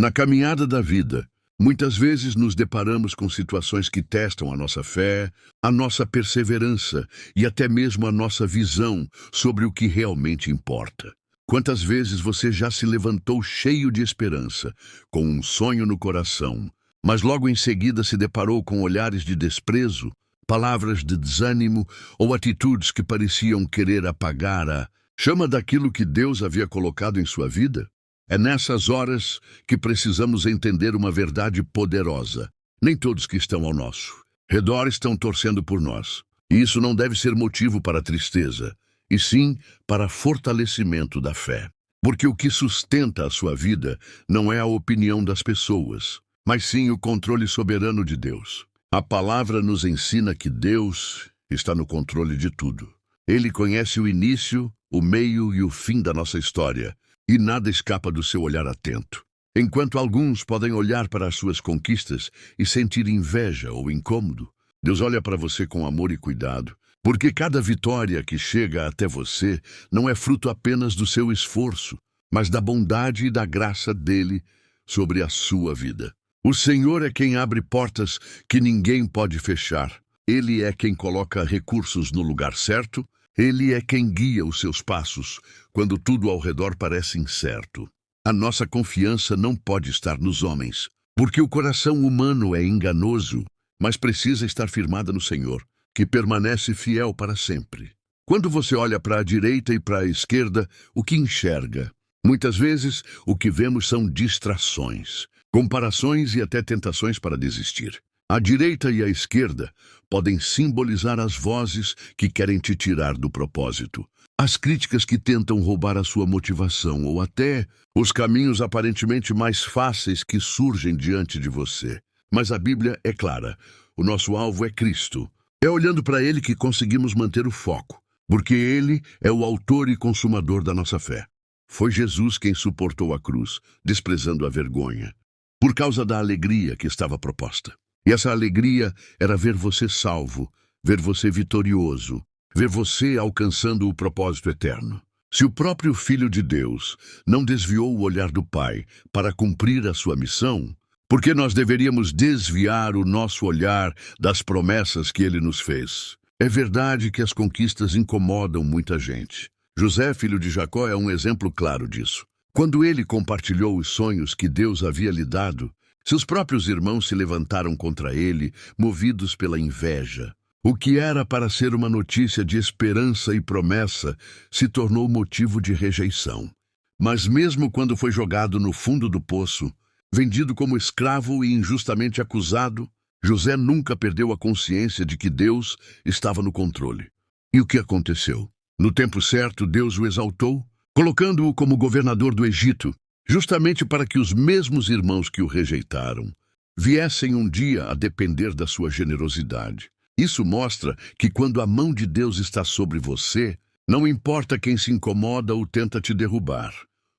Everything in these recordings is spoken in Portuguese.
Na caminhada da vida, muitas vezes nos deparamos com situações que testam a nossa fé, a nossa perseverança e até mesmo a nossa visão sobre o que realmente importa. Quantas vezes você já se levantou cheio de esperança, com um sonho no coração, mas logo em seguida se deparou com olhares de desprezo, palavras de desânimo ou atitudes que pareciam querer apagar a chama daquilo que Deus havia colocado em sua vida? É nessas horas que precisamos entender uma verdade poderosa. Nem todos que estão ao nosso redor estão torcendo por nós. E isso não deve ser motivo para tristeza, e sim para fortalecimento da fé. Porque o que sustenta a sua vida não é a opinião das pessoas, mas sim o controle soberano de Deus. A palavra nos ensina que Deus está no controle de tudo. Ele conhece o início, o meio e o fim da nossa história, e nada escapa do seu olhar atento. Enquanto alguns podem olhar para as suas conquistas e sentir inveja ou incômodo, Deus olha para você com amor e cuidado, porque cada vitória que chega até você não é fruto apenas do seu esforço, mas da bondade e da graça dele sobre a sua vida. O Senhor é quem abre portas que ninguém pode fechar. Ele é quem coloca recursos no lugar certo. Ele é quem guia os seus passos quando tudo ao redor parece incerto. A nossa confiança não pode estar nos homens, porque o coração humano é enganoso, mas precisa estar firmada no Senhor, que permanece fiel para sempre. Quando você olha para a direita e para a esquerda, o que enxerga? Muitas vezes, o que vemos são distrações, comparações e até tentações para desistir. A direita e a esquerda podem simbolizar as vozes que querem te tirar do propósito, as críticas que tentam roubar a sua motivação ou até os caminhos aparentemente mais fáceis que surgem diante de você. Mas a Bíblia é clara, o nosso alvo é Cristo. É olhando para Ele que conseguimos manter o foco, porque Ele é o autor e consumador da nossa fé. Foi Jesus quem suportou a cruz, desprezando a vergonha, por causa da alegria que estava proposta. E essa alegria era ver você salvo, ver você vitorioso, ver você alcançando o propósito eterno. Se o próprio Filho de Deus não desviou o olhar do Pai para cumprir a sua missão, por que nós deveríamos desviar o nosso olhar das promessas que Ele nos fez? É verdade que as conquistas incomodam muita gente. José, filho de Jacó, é um exemplo claro disso. Quando ele compartilhou os sonhos que Deus havia lhe dado, seus próprios irmãos se levantaram contra ele, movidos pela inveja. O que era para ser uma notícia de esperança e promessa se tornou motivo de rejeição. Mas mesmo quando foi jogado no fundo do poço, vendido como escravo e injustamente acusado, José nunca perdeu a consciência de que Deus estava no controle. E o que aconteceu? No tempo certo, Deus o exaltou, colocando-o como governador do Egito, justamente para que os mesmos irmãos que o rejeitaram viessem um dia a depender da sua generosidade. Isso mostra que quando a mão de Deus está sobre você, não importa quem se incomoda ou tenta te derrubar,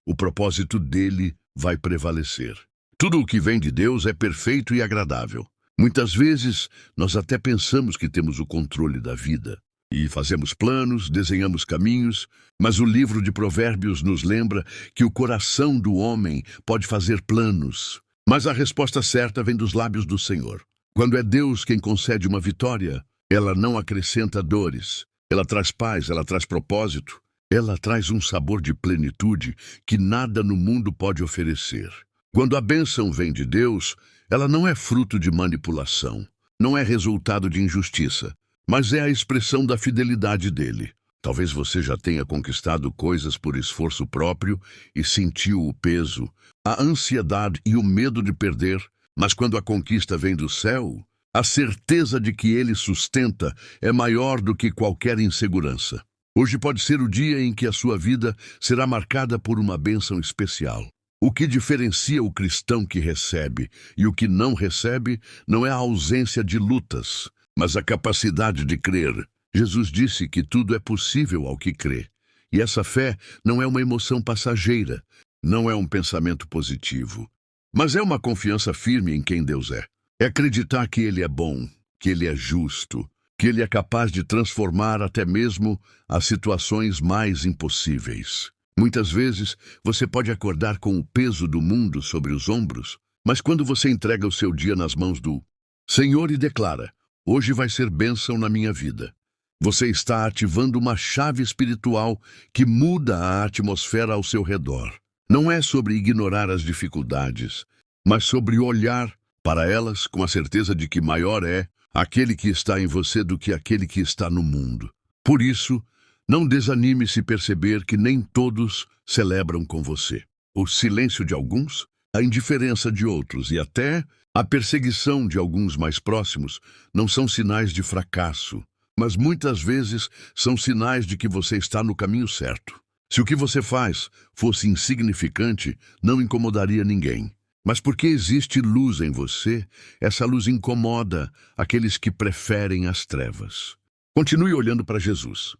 o propósito dele vai prevalecer. Tudo o que vem de Deus é perfeito e agradável. Muitas vezes, nós até pensamos que temos o controle da vida. E fazemos planos, desenhamos caminhos, mas o livro de Provérbios nos lembra que o coração do homem pode fazer planos, mas a resposta certa vem dos lábios do Senhor. Quando é Deus quem concede uma vitória, ela não acrescenta dores, ela traz paz, ela traz propósito, ela traz um sabor de plenitude que nada no mundo pode oferecer. Quando a bênção vem de Deus, ela não é fruto de manipulação, não é resultado de injustiça, mas é a expressão da fidelidade dele. Talvez você já tenha conquistado coisas por esforço próprio e sentiu o peso, a ansiedade e o medo de perder, mas quando a conquista vem do céu, a certeza de que ele sustenta é maior do que qualquer insegurança. Hoje pode ser o dia em que a sua vida será marcada por uma bênção especial. O que diferencia o cristão que recebe e o que não recebe não é a ausência de lutas, mas a capacidade de crer. Jesus disse que tudo é possível ao que crê. E essa fé não é uma emoção passageira, não é um pensamento positivo, mas é uma confiança firme em quem Deus é. É acreditar que Ele é bom, que Ele é justo, que Ele é capaz de transformar até mesmo as situações mais impossíveis. Muitas vezes, você pode acordar com o peso do mundo sobre os ombros, mas quando você entrega o seu dia nas mãos do Senhor e declara: hoje vai ser bênção na minha vida, você está ativando uma chave espiritual que muda a atmosfera ao seu redor. Não é sobre ignorar as dificuldades, mas sobre olhar para elas com a certeza de que maior é aquele que está em você do que aquele que está no mundo. Por isso, não desanime se perceber que nem todos celebram com você. O silêncio de alguns, a indiferença de outros e até a perseguição de alguns mais próximos não são sinais de fracasso, mas muitas vezes são sinais de que você está no caminho certo. Se o que você faz fosse insignificante, não incomodaria ninguém. Mas porque existe luz em você, essa luz incomoda aqueles que preferem as trevas. Continue olhando para Jesus.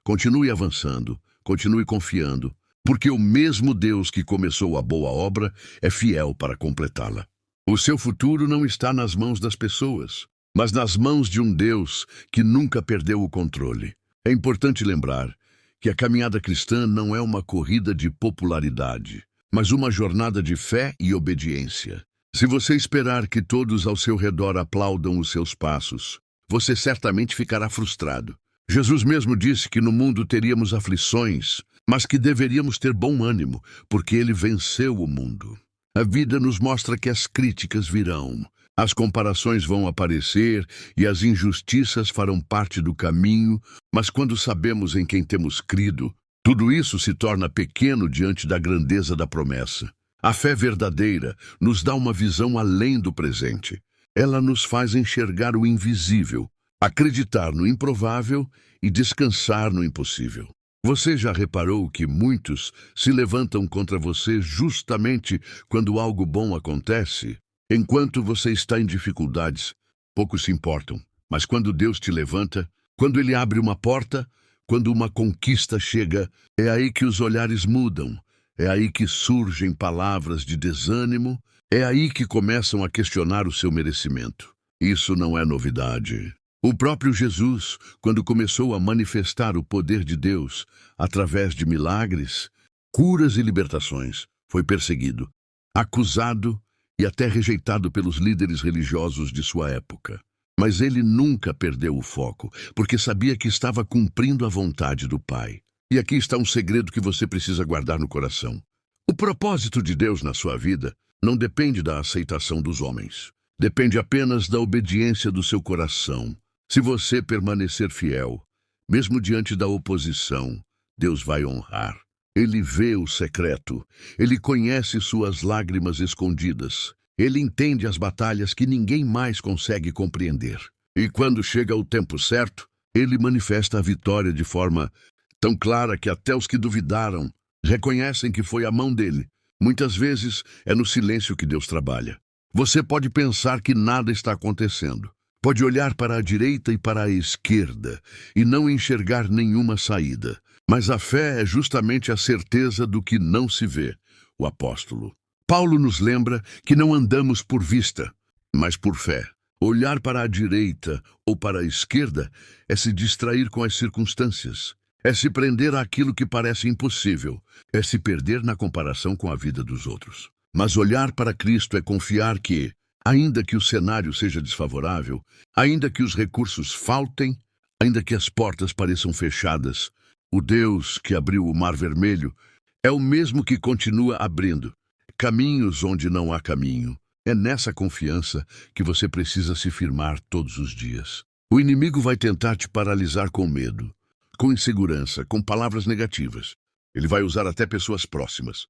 Continue avançando, continue confiando, porque o mesmo Deus que começou a boa obra é fiel para completá-la. O seu futuro não está nas mãos das pessoas, mas nas mãos de um Deus que nunca perdeu o controle. É importante lembrar que a caminhada cristã não é uma corrida de popularidade, mas uma jornada de fé e obediência. Se você esperar que todos ao seu redor aplaudam os seus passos, você certamente ficará frustrado. Jesus mesmo disse que no mundo teríamos aflições, mas que deveríamos ter bom ânimo, porque ele venceu o mundo. A vida nos mostra que as críticas virão, as comparações vão aparecer e as injustiças farão parte do caminho, mas quando sabemos em quem temos crido, tudo isso se torna pequeno diante da grandeza da promessa. A fé verdadeira nos dá uma visão além do presente. Ela nos faz enxergar o invisível, acreditar no improvável e descansar no impossível. Você já reparou que muitos se levantam contra você justamente quando algo bom acontece? Enquanto você está em dificuldades, poucos se importam. Mas quando Deus te levanta, quando Ele abre uma porta, quando uma conquista chega, é aí que os olhares mudam, é aí que surgem palavras de desânimo, é aí que começam a questionar o seu merecimento. Isso não é novidade. O próprio Jesus, quando começou a manifestar o poder de Deus através de milagres, curas e libertações, foi perseguido, acusado e até rejeitado pelos líderes religiosos de sua época. Mas ele nunca perdeu o foco, porque sabia que estava cumprindo a vontade do Pai. E aqui está um segredo que você precisa guardar no coração. O propósito de Deus na sua vida não depende da aceitação dos homens. Depende apenas da obediência do seu coração. Se você permanecer fiel, mesmo diante da oposição, Deus vai honrar. Ele vê o secreto, ele conhece suas lágrimas escondidas, ele entende as batalhas que ninguém mais consegue compreender. E quando chega o tempo certo, ele manifesta a vitória de forma tão clara que até os que duvidaram reconhecem que foi a mão dele. Muitas vezes é no silêncio que Deus trabalha. Você pode pensar que nada está acontecendo. Pode olhar para a direita e para a esquerda e não enxergar nenhuma saída. Mas a fé é justamente a certeza do que não se vê. O apóstolo Paulo nos lembra que não andamos por vista, mas por fé. Olhar para a direita ou para a esquerda é se distrair com as circunstâncias. É se prender àquilo que parece impossível. É se perder na comparação com a vida dos outros. Mas olhar para Cristo é confiar que, ainda que o cenário seja desfavorável, ainda que os recursos faltem, ainda que as portas pareçam fechadas, o Deus que abriu o Mar Vermelho é o mesmo que continua abrindo caminhos onde não há caminho. É nessa confiança que você precisa se firmar todos os dias. O inimigo vai tentar te paralisar com medo, com insegurança, com palavras negativas. Ele vai usar até pessoas próximas,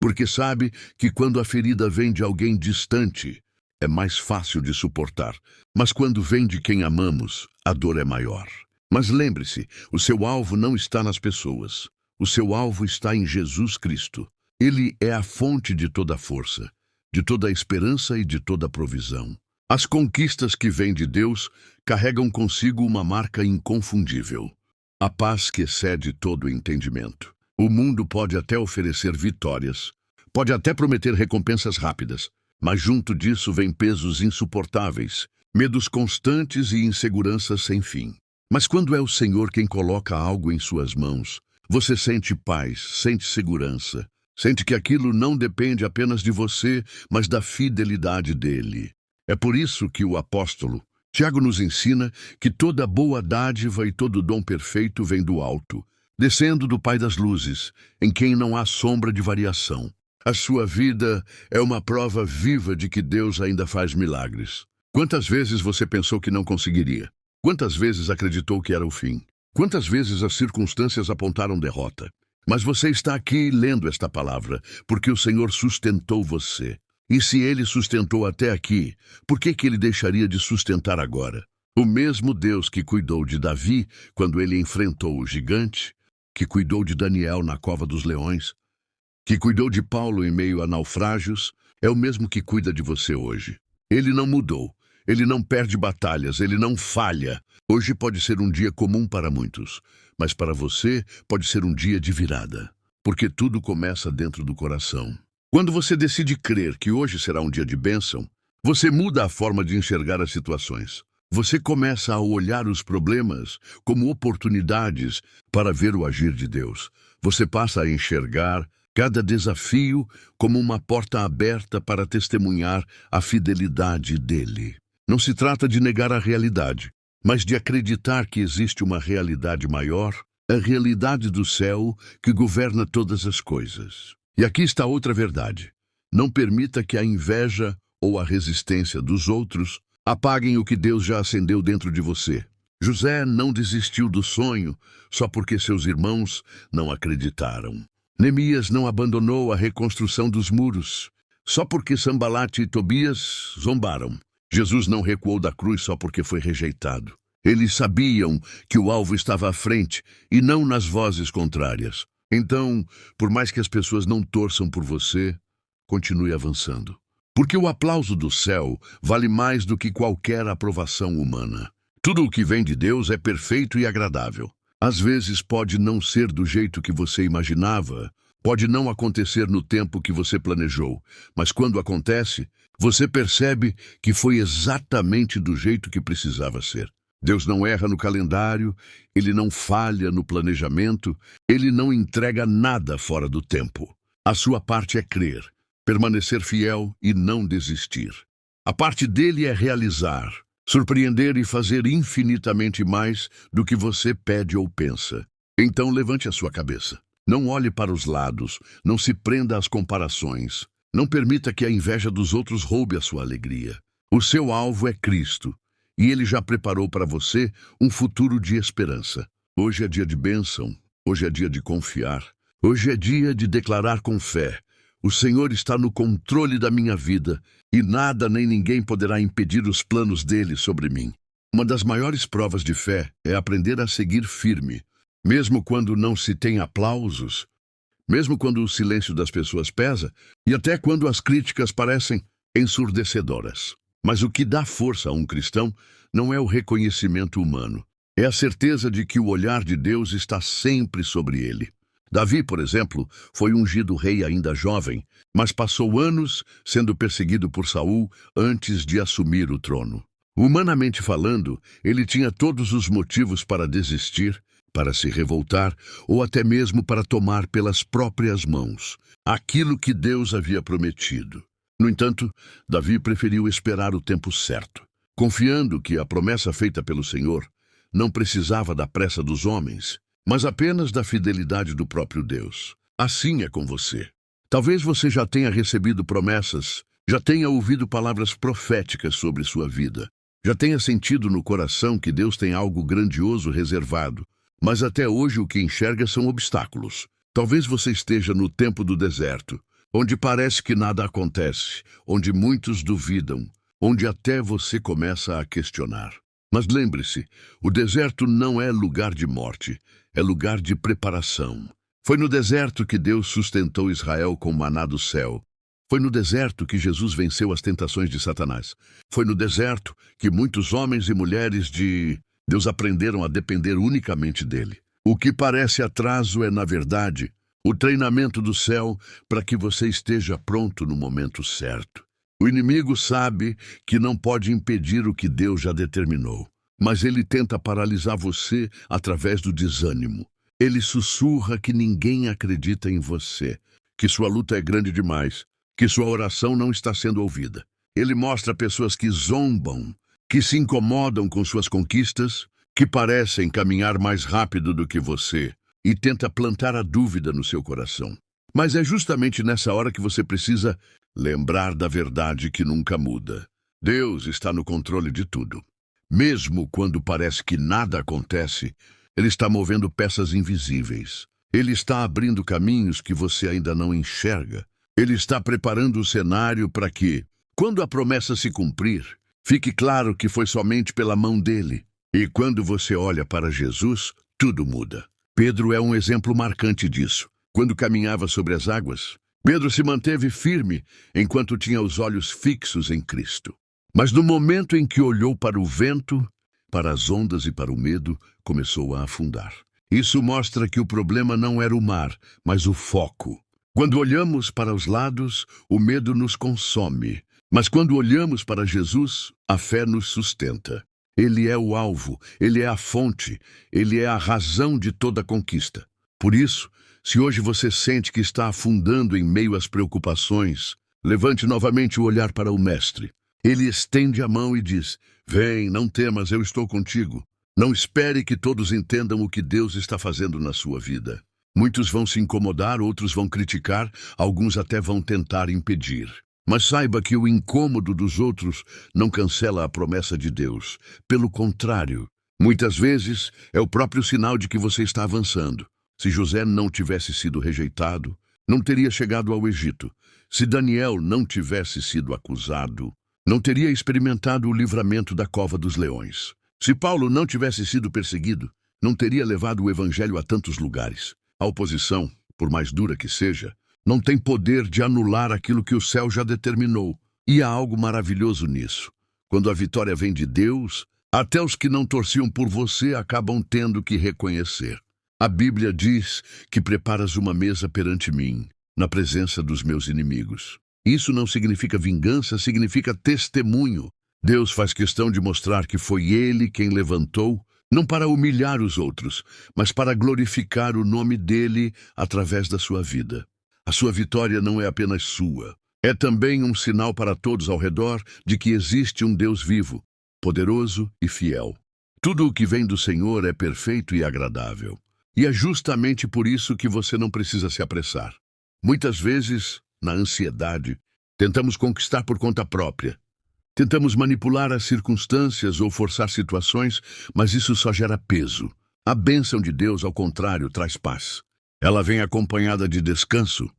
porque sabe que quando a ferida vem de alguém distante, é mais fácil de suportar. Mas quando vem de quem amamos, a dor é maior. Mas lembre-se, o seu alvo não está nas pessoas. O seu alvo está em Jesus Cristo. Ele é a fonte de toda a força, de toda a esperança e de toda a provisão. As conquistas que vêm de Deus carregam consigo uma marca inconfundível. A paz que excede todo o entendimento. O mundo pode até oferecer vitórias, pode até prometer recompensas rápidas, mas junto disso vem pesos insuportáveis, medos constantes e inseguranças sem fim. Mas quando é o Senhor quem coloca algo em suas mãos, Você sente paz, sente segurança, sente que aquilo não depende apenas de você, mas da fidelidade dele. É por isso que o apóstolo Tiago nos ensina que toda boa dádiva e todo dom perfeito vem do alto, descendo do Pai das luzes, em quem não há sombra de variação. A sua vida é uma prova viva de que Deus ainda faz milagres. Quantas vezes você pensou que não conseguiria? Quantas vezes acreditou que era o fim? Quantas vezes as circunstâncias apontaram derrota? Mas você está aqui lendo esta palavra, porque o Senhor sustentou você. E se Ele sustentou até aqui, por que Ele deixaria de sustentar agora? O mesmo Deus que cuidou de Davi quando ele enfrentou o gigante, que cuidou de Daniel na cova dos leões, que cuidou de Paulo em meio a naufrágios, é o mesmo que cuida de você hoje. Ele não mudou, ele não perde batalhas, ele não falha. Hoje pode ser um dia comum para muitos, mas para você pode ser um dia de virada, porque tudo começa dentro do coração. Quando você decide crer que hoje será um dia de bênção, você muda a forma de enxergar as situações. Você começa a olhar os problemas como oportunidades para ver o agir de Deus. Você passa a enxergar cada desafio como uma porta aberta para testemunhar a fidelidade dele. Não se trata de negar a realidade, mas de acreditar que existe uma realidade maior, a realidade do céu que governa todas as coisas. E aqui está outra verdade. Não permita que a inveja ou a resistência dos outros apaguem o que Deus já acendeu dentro de você. José não desistiu do sonho só porque seus irmãos não acreditaram. Neemias não abandonou a reconstrução dos muros só porque Sambalate e Tobias zombaram. Jesus não recuou da cruz só porque foi rejeitado. Eles sabiam que o alvo estava à frente e não nas vozes contrárias. Então, por mais que as pessoas não torçam por você, continue avançando. Porque o aplauso do céu vale mais do que qualquer aprovação humana. Tudo o que vem de Deus é perfeito e agradável. Às vezes pode não ser do jeito que você imaginava, pode não acontecer no tempo que você planejou, mas quando acontece, você percebe que foi exatamente do jeito que precisava ser. Deus não erra no calendário, Ele não falha no planejamento, Ele não entrega nada fora do tempo. A sua parte é crer, permanecer fiel e não desistir. A parte dele é realizar, surpreender e fazer infinitamente mais do que você pede ou pensa. Então levante a sua cabeça. Não olhe para os lados, não se prenda às comparações. Não permita que a inveja dos outros roube a sua alegria. O seu alvo é Cristo. E Ele já preparou para você um futuro de esperança. Hoje é dia de bênção, hoje é dia de confiar, hoje é dia de declarar com fé: o Senhor está no controle da minha vida e nada nem ninguém poderá impedir os planos dele sobre mim. Uma das maiores provas de fé é aprender a seguir firme, mesmo quando não se tem aplausos, mesmo quando o silêncio das pessoas pesa e até quando as críticas parecem ensurdecedoras. Mas o que dá força a um cristão não é o reconhecimento humano, é a certeza de que o olhar de Deus está sempre sobre ele. Davi, por exemplo, foi ungido rei ainda jovem, mas passou anos sendo perseguido por Saul antes de assumir o trono. Humanamente falando, ele tinha todos os motivos para desistir, para se revoltar ou até mesmo para tomar pelas próprias mãos aquilo que Deus havia prometido. No entanto, Davi preferiu esperar o tempo certo, confiando que a promessa feita pelo Senhor não precisava da pressa dos homens, mas apenas da fidelidade do próprio Deus. Assim é com você. Talvez você já tenha recebido promessas, já tenha ouvido palavras proféticas sobre sua vida, já tenha sentido no coração que Deus tem algo grandioso reservado, mas até hoje o que enxerga são obstáculos. Talvez você esteja no tempo do deserto, onde parece que nada acontece, onde muitos duvidam, onde até você começa a questionar. Mas lembre-se, o deserto não é lugar de morte, é lugar de preparação. Foi no deserto que Deus sustentou Israel com o maná do céu. Foi no deserto que Jesus venceu as tentações de Satanás. Foi no deserto que muitos homens e mulheres de Deus aprenderam a depender unicamente dele. O que parece atraso é, na verdade, o treinamento do céu para que você esteja pronto no momento certo. O inimigo sabe que não pode impedir o que Deus já determinou, mas ele tenta paralisar você através do desânimo. Ele sussurra que ninguém acredita em você, que sua luta é grande demais, que sua oração não está sendo ouvida. Ele mostra pessoas que zombam, que se incomodam com suas conquistas, que parecem caminhar mais rápido do que você, e tenta plantar a dúvida no seu coração. Mas é justamente nessa hora que você precisa lembrar da verdade que nunca muda. Deus está no controle de tudo. Mesmo quando parece que nada acontece, Ele está movendo peças invisíveis. Ele está abrindo caminhos que você ainda não enxerga. Ele está preparando o cenário para que, quando a promessa se cumprir, fique claro que foi somente pela mão dele. E quando você olha para Jesus, tudo muda. Pedro é um exemplo marcante disso. Quando caminhava sobre as águas, Pedro se manteve firme enquanto tinha os olhos fixos em Cristo. Mas no momento em que olhou para o vento, para as ondas e para o medo, começou a afundar. Isso mostra que o problema não era o mar, mas o foco. Quando olhamos para os lados, o medo nos consome. Mas quando olhamos para Jesus, a fé nos sustenta. Ele é o alvo, ele é a fonte, ele é a razão de toda conquista. Por isso, se hoje você sente que está afundando em meio às preocupações, levante novamente o olhar para o Mestre. Ele estende a mão e diz: "Vem, não temas, eu estou contigo." Não espere que todos entendam o que Deus está fazendo na sua vida. Muitos vão se incomodar, outros vão criticar, alguns até vão tentar impedir. Mas saiba que o incômodo dos outros não cancela a promessa de Deus. Pelo contrário, muitas vezes é o próprio sinal de que você está avançando. Se José não tivesse sido rejeitado, não teria chegado ao Egito. Se Daniel não tivesse sido acusado, não teria experimentado o livramento da cova dos leões. Se Paulo não tivesse sido perseguido, não teria levado o evangelho a tantos lugares. A oposição, por mais dura que seja, não tem poder de anular aquilo que o céu já determinou. E há algo maravilhoso nisso. Quando a vitória vem de Deus, até os que não torciam por você acabam tendo que reconhecer. A Bíblia diz que preparas uma mesa perante mim, na presença dos meus inimigos. Isso não significa vingança, significa testemunho. Deus faz questão de mostrar que foi Ele quem levantou, não para humilhar os outros, mas para glorificar o nome dEle através da sua vida. A sua vitória não é apenas sua, é também um sinal para todos ao redor de que existe um Deus vivo, poderoso e fiel. Tudo o que vem do Senhor é perfeito e agradável. E é justamente por isso que você não precisa se apressar. Muitas vezes, na ansiedade, tentamos conquistar por conta própria. Tentamos manipular as circunstâncias ou forçar situações, mas isso só gera peso. A bênção de Deus, ao contrário, traz paz. Ela vem acompanhada de descanso.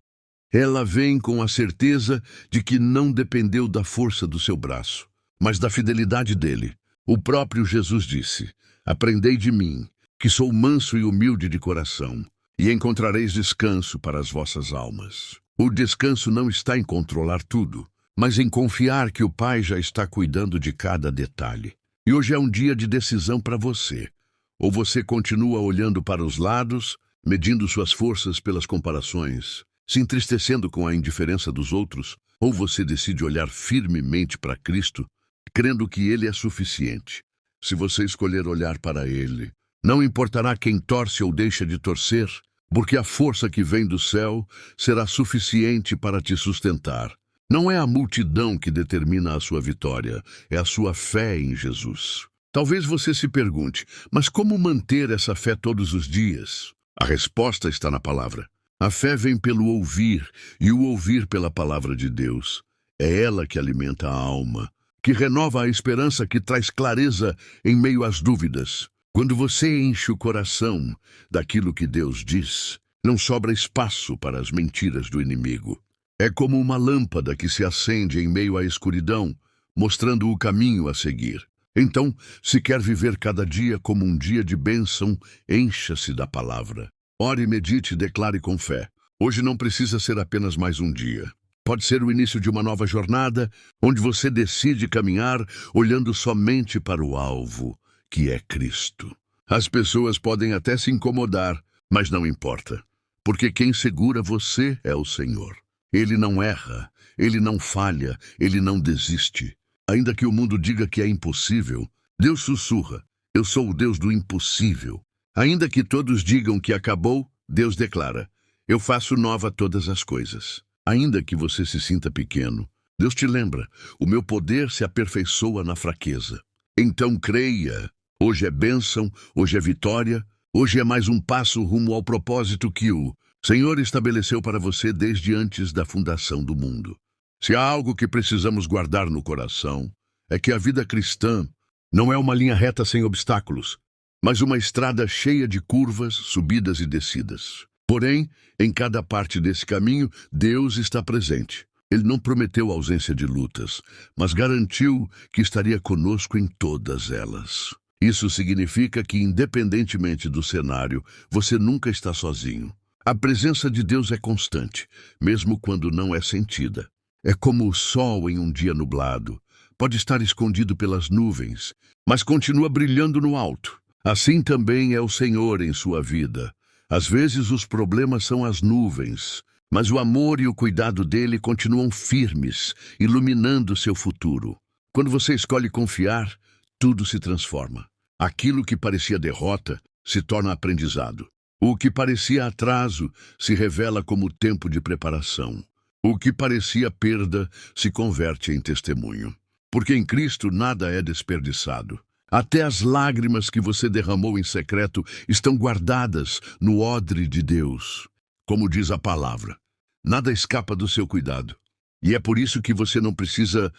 Ela vem com a certeza de que não dependeu da força do seu braço, mas da fidelidade dele. O próprio Jesus disse: "Aprendei de mim, que sou manso e humilde de coração, e encontrareis descanso para as vossas almas." O descanso não está em controlar tudo, mas em confiar que o Pai já está cuidando de cada detalhe. E hoje é um dia de decisão para você. Ou você continua olhando para os lados, medindo suas forças pelas comparações, se entristecendo com a indiferença dos outros, ou você decide olhar firmemente para Cristo, crendo que Ele é suficiente. Se você escolher olhar para Ele, não importará quem torce ou deixa de torcer, porque a força que vem do céu será suficiente para te sustentar. Não é a multidão que determina a sua vitória, é a sua fé em Jesus. Talvez você se pergunte, mas como manter essa fé todos os dias? A resposta está na palavra. A fé vem pelo ouvir, e o ouvir pela palavra de Deus. É ela que alimenta a alma, que renova a esperança, que traz clareza em meio às dúvidas. Quando você enche o coração daquilo que Deus diz, não sobra espaço para as mentiras do inimigo. É como uma lâmpada que se acende em meio à escuridão, mostrando o caminho a seguir. Então, se quer viver cada dia como um dia de bênção, encha-se da palavra. Ore, medite e declare com fé. Hoje não precisa ser apenas mais um dia. Pode ser o início de uma nova jornada, onde você decide caminhar olhando somente para o alvo, que é Cristo. As pessoas podem até se incomodar, mas não importa, porque quem segura você é o Senhor. Ele não erra, Ele não falha, Ele não desiste. Ainda que o mundo diga que é impossível, Deus sussurra: "Eu sou o Deus do impossível." Ainda que todos digam que acabou, Deus declara: eu faço nova todas as coisas. Ainda que você se sinta pequeno, Deus te lembra: o meu poder se aperfeiçoa na fraqueza. Então creia. Hoje é bênção, hoje é vitória, hoje é mais um passo rumo ao propósito que o Senhor estabeleceu para você desde antes da fundação do mundo. Se há algo que precisamos guardar no coração, é que a vida cristã não é uma linha reta sem obstáculos, mas uma estrada cheia de curvas, subidas e descidas. Porém, em cada parte desse caminho, Deus está presente. Ele não prometeu ausência de lutas, mas garantiu que estaria conosco em todas elas. Isso significa que, independentemente do cenário, você nunca está sozinho. A presença de Deus é constante, mesmo quando não é sentida. É como o sol em um dia nublado. Pode estar escondido pelas nuvens, mas continua brilhando no alto. Assim também é o Senhor em sua vida. Às vezes os problemas são as nuvens, mas o amor e o cuidado dele continuam firmes, iluminando seu futuro. Quando você escolhe confiar, tudo se transforma. Aquilo que parecia derrota se torna aprendizado. O que parecia atraso se revela como tempo de preparação. O que parecia perda se converte em testemunho. Porque em Cristo nada é desperdiçado. Até as lágrimas que você derramou em secreto estão guardadas no odre de Deus. Como diz a palavra, nada escapa do seu cuidado. E é por isso que você não precisa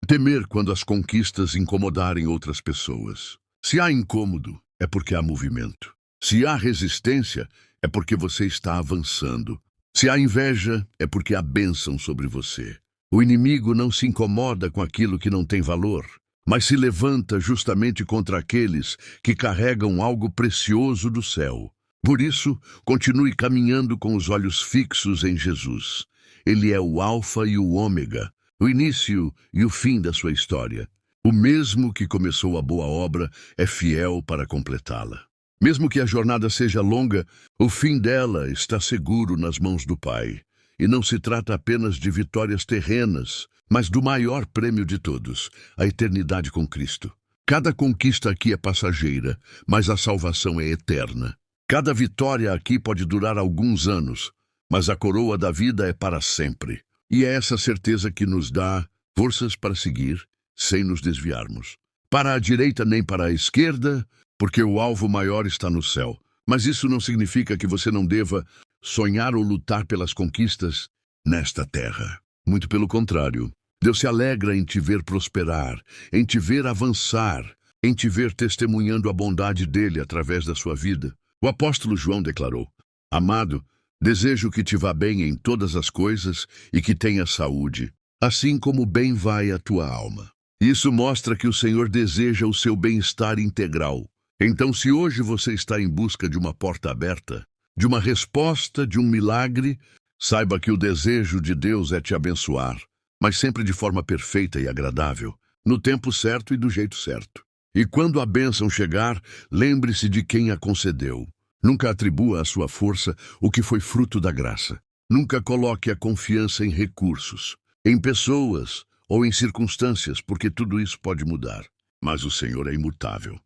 temer quando as conquistas incomodarem outras pessoas. Se há incômodo, é porque há movimento. Se há resistência, é porque você está avançando. Se há inveja, é porque há bênção sobre você. O inimigo não se incomoda com aquilo que não tem valor, mas se levanta justamente contra aqueles que carregam algo precioso do céu. Por isso, continue caminhando com os olhos fixos em Jesus. Ele é o Alfa e o Ômega, o início e o fim da sua história. O mesmo que começou a boa obra é fiel para completá-la. Mesmo que a jornada seja longa, o fim dela está seguro nas mãos do Pai. E não se trata apenas de vitórias terrenas, mas do maior prêmio de todos, a eternidade com Cristo. Cada conquista aqui é passageira, mas a salvação é eterna. Cada vitória aqui pode durar alguns anos, mas a coroa da vida é para sempre. E é essa certeza que nos dá forças para seguir, sem nos desviarmos. Para a direita nem para a esquerda, porque o alvo maior está no céu. Mas isso não significa que você não deva sonhar ou lutar pelas conquistas nesta terra. Muito pelo contrário. Deus se alegra em te ver prosperar, em te ver avançar, em te ver testemunhando a bondade dele através da sua vida. O apóstolo João declarou: Amado, desejo que te vá bem em todas as coisas e que tenha saúde, assim como bem vai a tua alma. Isso mostra que o Senhor deseja o seu bem-estar integral. Então, se hoje você está em busca de uma porta aberta, de uma resposta, de um milagre, saiba que o desejo de Deus é te abençoar, mas sempre de forma perfeita e agradável, no tempo certo e do jeito certo. E quando a bênção chegar, lembre-se de quem a concedeu. Nunca atribua à sua força o que foi fruto da graça. Nunca coloque a confiança em recursos, em pessoas ou em circunstâncias, porque tudo isso pode mudar. Mas o Senhor é imutável.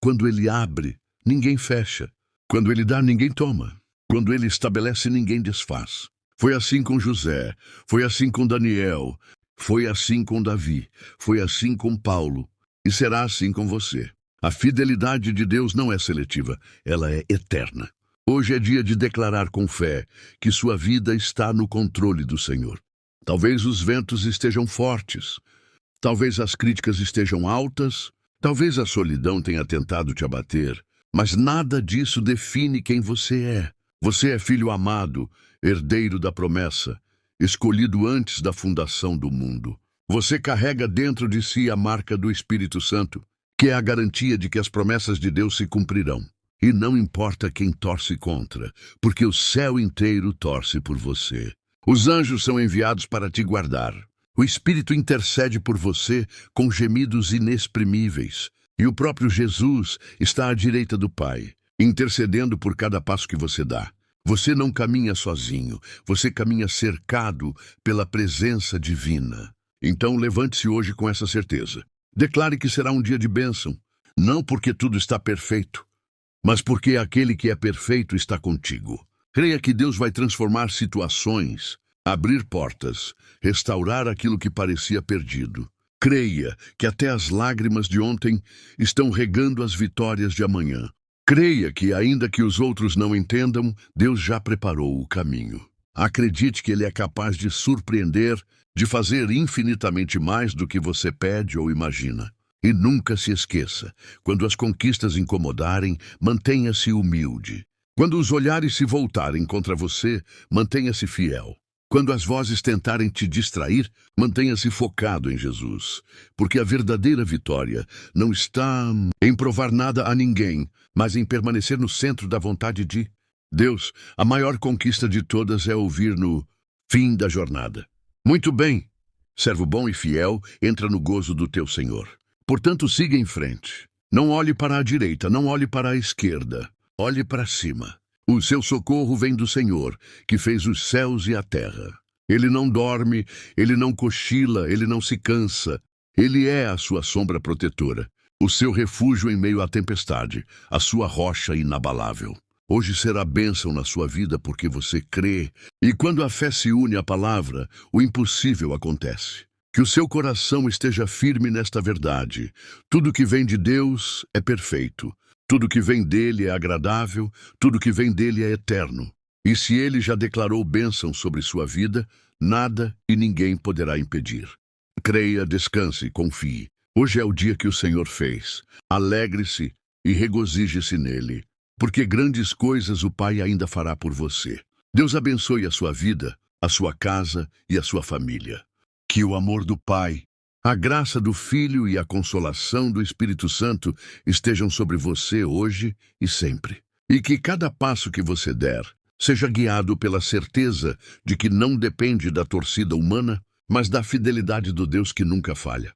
Quando Ele abre, ninguém fecha. Quando Ele dá, ninguém toma. Quando Ele estabelece, ninguém desfaz. Foi assim com José, foi assim com Daniel, foi assim com Davi, foi assim com Paulo, e será assim com você. A fidelidade de Deus não é seletiva, ela é eterna. Hoje é dia de declarar com fé que sua vida está no controle do Senhor. Talvez os ventos estejam fortes, talvez as críticas estejam altas, talvez a solidão tenha tentado te abater, mas nada disso define quem você é. Você é filho amado, herdeiro da promessa, escolhido antes da fundação do mundo. Você carrega dentro de si a marca do Espírito Santo, que é a garantia de que as promessas de Deus se cumprirão. E não importa quem torce contra, porque o céu inteiro torce por você. Os anjos são enviados para te guardar. O Espírito intercede por você com gemidos inexprimíveis. E o próprio Jesus está à direita do Pai, intercedendo por cada passo que você dá. Você não caminha sozinho, você caminha cercado pela presença divina. Então levante-se hoje com essa certeza. Declare que será um dia de bênção, não porque tudo está perfeito, mas porque aquele que é perfeito está contigo. Creia que Deus vai transformar situações, abrir portas, restaurar aquilo que parecia perdido. Creia que até as lágrimas de ontem estão regando as vitórias de amanhã. Creia que, ainda que os outros não entendam, Deus já preparou o caminho. Acredite que Ele é capaz de surpreender, de fazer infinitamente mais do que você pede ou imagina. E nunca se esqueça, quando as conquistas incomodarem, mantenha-se humilde. Quando os olhares se voltarem contra você, mantenha-se fiel. Quando as vozes tentarem te distrair, mantenha-se focado em Jesus. Porque a verdadeira vitória não está em provar nada a ninguém, mas em permanecer no centro da vontade de Deus. A maior conquista de todas é ouvir no fim da jornada: muito bem, servo bom e fiel, entra no gozo do teu Senhor. Portanto, siga em frente. Não olhe para a direita, não olhe para a esquerda. Olhe para cima. O seu socorro vem do Senhor, que fez os céus e a terra. Ele não dorme, ele não cochila, ele não se cansa. Ele é a sua sombra protetora, o seu refúgio em meio à tempestade, a sua rocha inabalável. Hoje será bênção na sua vida porque você crê. E quando a fé se une à palavra, o impossível acontece. Que o seu coração esteja firme nesta verdade. Tudo que vem de Deus é perfeito. Tudo que vem dele é agradável, tudo que vem dele é eterno. E se ele já declarou bênção sobre sua vida, nada e ninguém poderá impedir. Creia, descanse, confie. Hoje é o dia que o Senhor fez. Alegre-se e regozije-se nele, porque grandes coisas o Pai ainda fará por você. Deus abençoe a sua vida, a sua casa e a sua família. Que o amor do Pai, a graça do Filho e a consolação do Espírito Santo estejam sobre você hoje e sempre. E que cada passo que você der seja guiado pela certeza de que não depende da torcida humana, mas da fidelidade do Deus que nunca falha.